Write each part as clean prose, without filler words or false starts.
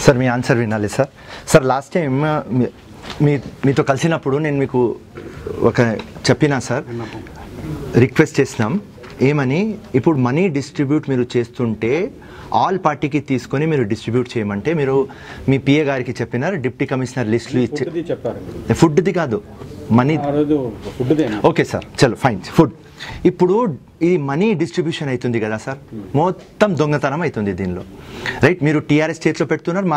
Sir మీ answer వినాలి sir. Sir last time మీతో కలిసినప్పుడు నేను మీకు ఒక చెప్పినా సార్, రిక్వెస్ట్ చేసినాం ఏమని, ఇప్పుడు మనీ డిస్ట్రిబ్యూట్ మీరు చేస్తుంటే ఆల్ పార్టీకి తీసుకొని మీరు డిస్ట్రిబ్యూట్ చేయమంటే మీరు మీ పిఏ గారికి చెప్పినారు, డిప్యూటీ కమిషనర్ లిస్టులు ఇచ్చి ఫుడ్ది కాదు మనీ. ఓకే సార్, చలో ఫైన్. ఫుడ్ ఇప్పుడు ఈ మనీ డిస్ట్రిబ్యూషన్ అవుతుంది కదా సార్, మొత్తం దొంగతనం అవుతుంది దీనిలో, రైట్? మీరు టీఆర్ఎస్ చేతిలో పెడుతున్నారు,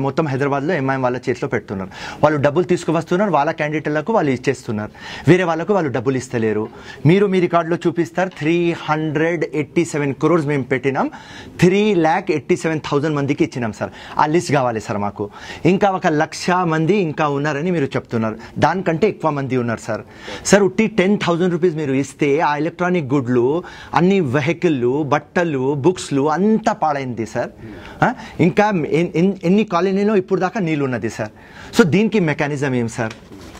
మొత్తం హైదరాబాద్లో ఎంఐఎం వాళ్ళ చేతిలో పెడుతున్నారు. వాళ్ళు డబ్బులు తీసుకువస్తున్నారు, వాళ్ళ క్యాండిడేట్లకు వాళ్ళు ఇచ్చేస్తున్నారు, వేరే వాళ్ళకు వాళ్ళు డబ్బులు ఇస్తలేరు. మీరు మీ రికార్డులో చూపిస్తారు 387 crores మేము పెట్టినాం, 3,87,000 మందికి ఇచ్చినాం సార్. ఆ లిస్ట్ కావాలి సార్ మాకు. ఇంకా 1,00,000 మంది ఇంకా ఉన్నారని మీరు చెప్తున్నారు, దానికంటే ఎక్కువ మంది ఉన్నారు సార్. సార్ ఉట్టి 10,000 రూపీస్ మీరు ఇస్తే ఆ ఎలక్ట్రానిక్ గుడ్లు, అన్ని వెహికల్లు, బట్టలు, బుక్స్లు అంతా పాడైంది సార్. ఇంకా ఎన్ని కాలనీలో ఇప్పుడు దాకా నీళ్ళు ఉన్నది సార్. సో దీనికి మెకానిజం ఏం సార్?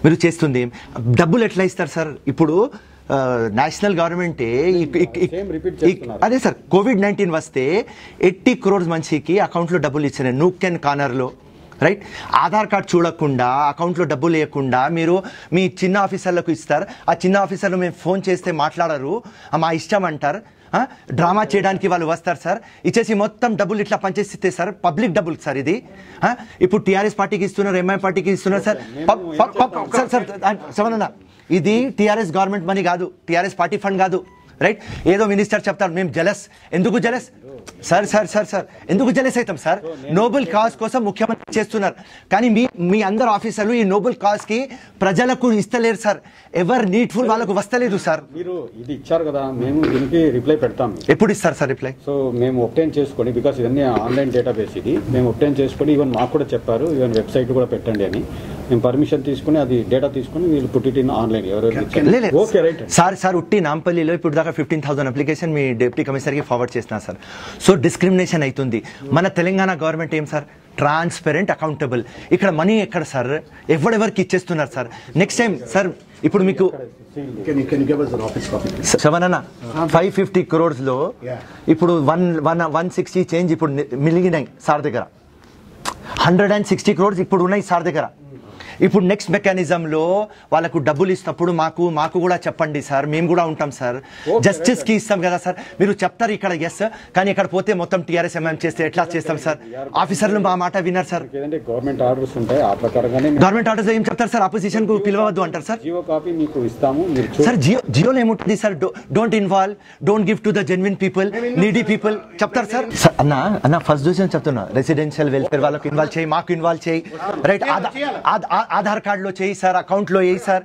మీరు చేస్తుంది ఏం? డబ్బులు ఎట్లా ఇస్తారు సార్? ఇప్పుడు నేషనల్ గవర్నమెంటే అదే సార్, COVID-19 వస్తే 80 crores మనిషికి అకౌంట్లో డబ్బులు ఇచ్చారు నూక్ అండ్ కార్నర్లో, రైట్? ఆధార్ కార్డ్ చూడకుండా అకౌంట్లో డబ్బులు లేకుండా మీరు మీ చిన్న ఆఫీసర్లకు ఇస్తారు. ఆ చిన్న ఆఫీసర్లు మేము ఫోన్ చేస్తే మాట్లాడరు, మా ఇష్టం అంటారు. డ్రామా చేయడానికి వాళ్ళు వస్తారు సార్, ఇచ్చేసి మొత్తం డబ్బులు ఇట్లా పనిచేస్తే సార్, పబ్లిక్ డబ్బులు సార్ ఇది. ఇప్పుడు టీఆర్ఎస్ పార్టీకి ఇస్తున్నారు, ఎంఐ పార్టీకి ఇస్తున్నారు సార్. సార్ సమన్న, ఇది టీఆర్ఎస్ గవర్నమెంట్ మనీ కాదు, టీఆర్ఎస్ పార్టీ ఫండ్ కాదు, రైట్? ఏదో మినిస్టర్ చెప్తారు మేము జలస్. ఎందుకు జలస్ సార్? సార్ ఎందుకు జలస్ అవుతాం సార్? నోబెల్ కాజ్ కోసం ముఖ్యమంత్రి చేస్తున్నారు, కానీ మీ అందరు ఆఫీసర్లు ఈ నోబెల్ కాజ్ కి ప్రజలకు ఇస్తలేరు సార్. ఎవరు నీడ్ఫుల్ వాళ్ళకు వస్తలేదు సార్. మీరు ఇది ఇచ్చారు కదా, మేము దీనికి రిప్లై పెడతాం. ఎప్పుడు ఇస్తారు సార్ రిప్లై? సో మేము ఒప్టైన్ చేసుకొని, బికాస్ ఇవన్నీ ఆన్లైన్ డేటాబేస్, ఇది మేము ఒప్టైన్ చేసుకొని, ఈవెన్ మాకు కూడా చెప్పారు, ఈవెన్ వెబ్సైట్ కూడా పెట్టండి అని. మేము పర్మిషన్ తీసుకుని అది డేటా తీసుకుని వీళ్ళు పుట్టిన ఆన్లైన్ సార్ ఉట్టి నాంపల్లిలో ఇప్పుడు దాకా 15,000 అప్లికేషన్ మీ డిప్యూటీ కమిషనర్కి ఫార్వర్డ్ చేసినా సార్. సో డిస్క్రిమినేషన్ అవుతుంది. మన తెలంగాణ గవర్నమెంట్ ఏం సార్? Transparent, accountable. ఇక్కడ మనీ ఎక్కడ సార్? ఎవరెవరికి ఇచ్చేస్తున్నారు సార్? నెక్స్ట్ టైం సార్ ఇప్పుడు మీకు 550 crores లో ఇప్పుడు 160 చేంజ్ ఇప్పుడు మిలిగినాయి సార్ దగ్గర, 160 crores ఇప్పుడు ఉన్నాయి సార్ దగ్గర. ఇప్పుడు నెక్స్ట్ మెకానిజంలో వాళ్ళకు డబ్బులు ఇస్తున్నప్పుడు మాకు కూడా చెప్పండి సార్, మేము కూడా ఉంటాం సార్. జస్టిస్కి ఇస్తాం కదా సార్. మీరు చెప్తారు ఇక్కడ ఎస్, కానీ ఇక్కడ పోతే మొత్తం టీఆర్ఎస్ ఎంఎం చేస్తే ఎట్లా చేస్తాం సార్? ఆఫీసర్లు మా మాట విన్నారు సార్. గవర్నమెంట్ ఆర్డర్స్ ఉంటాయి, ఆ ప్రకారంగానే గవర్నమెంట్ ఆర్డర్స్ ఏం చెప్తారు సార్? అపోజిషన్ కు పిలవద్దు అంటారు సార్. జియో కాపీ మీకు ఇస్తాము సార్. జియోలో ఏముంటుంది sir? Don't involve, don't give to the genuine people, needy people చెప్తారు సార్. అన్న ఫస్ట్ డివిజన్ చెప్తున్నా, రెసిడెన్షియల్ వెల్ఫేర్ వాళ్ళకు ఇన్వాల్వ్ చేయి, మాకు ఇన్వాల్వ్ చేయి, రైట్? ఆధార్ కార్డులో చేయి సార్, అకౌంట్లో వేయి సార్.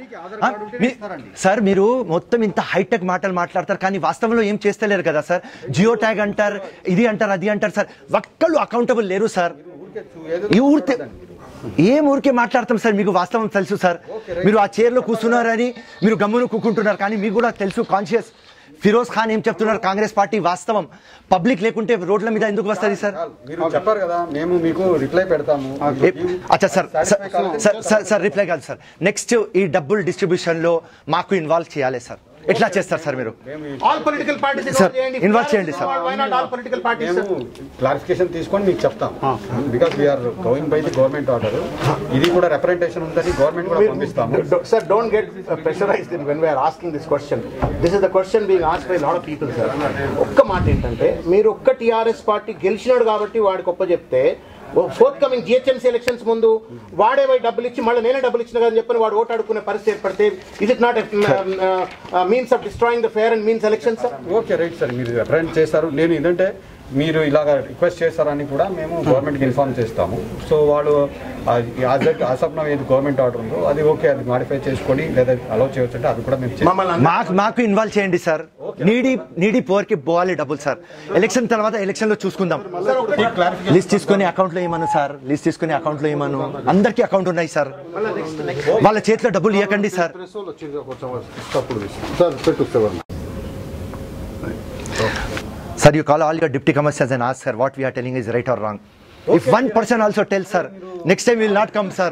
సార్ మీరు మొత్తం ఇంత హైటెక్ మాటలు మాట్లాడతారు, కానీ వాస్తవంలో ఏం చేస్తలేరు కదా సార్. జియో ట్యాగ్ అంటారు, ఇది అంటారు, అది అంటారు సార్. ఒక్కళ్ళు అకౌంటబుల్ లేరు సార్. ఈ ఊరితే ఏం ఊరికే మాట్లాడతాం సార్. మీకు వాస్తవం తెలుసు సార్. మీరు ఆ చైర్లో కూర్చున్నారని మీరు గమ్మును కూకుంటున్నారు, కానీ మీకు కూడా తెలుసు కాన్షియస్. ఫిరోజ్ ఖాన్ ఏం చెప్తున్నారు? కాంగ్రెస్ పార్టీ వాస్తవం. పబ్లిక్ లేకుంటే రోడ్ల మీద ఎందుకు వస్తుంది సార్? మీరు చెప్పారు కదా, మేము మీకు రిప్లై పెడతాము. అచ్చా సార్ రిప్లై కాదు సార్. నెక్స్ట్ ఈ డబ్బుల్ డిస్ట్రిబ్యూషన్ లో మాకు ఇన్వాల్వ్ చేయాలి సార్. ఎట్లా చేస్తారు సార్ మీరు? ఆల్ పొలిటికల్ పార్టీస్ ఇన్వాల్వ్ చేయండి సార్. క్లారిఫికేషన్ తీసుకొని మీకు చెప్తాం, because we are going by the government order. ఇది కూడా రిప్రజెంటేషన్ ఉందని గవర్నమెంట్ కూడా పంపిస్తాము. Sir don't get pressurised when we are asking this question. This is the question being asked by lot of people sir. ఒక్క మాట ఏంటంటే, మీరు ఒక్క టీఆర్ఎస్ పార్టీ గెలిచినాడు కాబట్టి వాడికి ఒప్ప చెప్తే, ఫోర్త్ కమింగ్ జిహెచ్ఎంసీ ఎలక్షన్స్ ముందు వాడే డబ్బులు ఇచ్చి మళ్ళీ నేనే డబ్బులు ఇచ్చిన కదా చెప్పని వాడు ఓటు అడుక్కునే పరిస్థితి ఏర్పడితే, is it not means of destroying the fair and means election sir? Okay right sir, మీరు రిప్రజెంట్ చేస్తారు. నేను ఏంటంటే మీరు ఇలాగ రిక్వెస్ట్ చేస్తారని కూడా మేము గవర్నమెంట్కి ఇన్ఫార్మ్ చేస్తాము. సో వాళ్ళు ఆసప్న ఏది గవర్నమెంట్ ఆర్డర్ ఉందో అది ఓకే, అది మాడిఫై చేసుకొని లేదా అలౌ చేయవచ్చు అంటే అది కూడా మేము మాకు ఇన్వాల్వ్ చేయండి సార్. నీడీ పోర్ కి పోవాలి డబ్బులు సార్. ఎలక్షన్ తర్వాత ఎలక్షన్ లో చూసుకుందాం. లిస్ట్ తీసుకొని అకౌంట్ లో ఏమను సార్, లిస్ట్ తీసుకొని అకౌంట్ లో ఏమను. అందరికి అకౌంట్ ఉన్నాయి సార్, వాళ్ళ చేతిలో డబ్బులు ఇవ్వకండి sir. Sir, you call all your deputy commissioners and ask, sir, what we are telling is right or wrong. Okay, if one person also tells, sir, next time we will not come, sir.